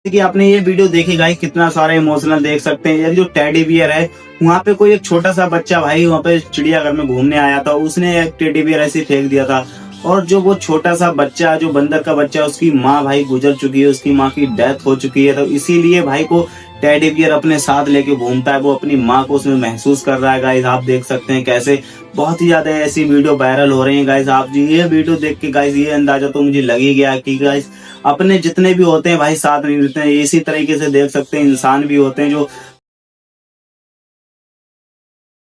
कि आपने ये वीडियो देखी गाइस, कितना सारा इमोशनल देख सकते हैं। ये जो टेडी बियर है, वहाँ पे कोई एक छोटा सा बच्चा भाई वहाँ पे चिड़ियाघर में घूमने आया था, उसने एक टेडी बियर ऐसे फेंक दिया था। और जो वो छोटा सा बच्चा, जो बंदर का बच्चा, उसकी माँ भाई गुजर चुकी है, उसकी माँ की डेथ हो चुकी है। तो इसीलिए भाई को टेडी बियर अपने साथ लेके घूमता है, वो अपनी माँ को उसमें महसूस कर रहा है। गाइस आप देख सकते हैं कैसे बहुत ही ज्यादा ऐसी वीडियो वायरल हो रही है। गाइस आप जी ये वीडियो देख के गाइस ये अंदाजा तो मुझे लग ही गया कि गाइस अपने जितने भी होते हैं भाई साथ नहीं देते हैं। इसी तरीके से देख सकते हैं इंसान भी होते हैं जो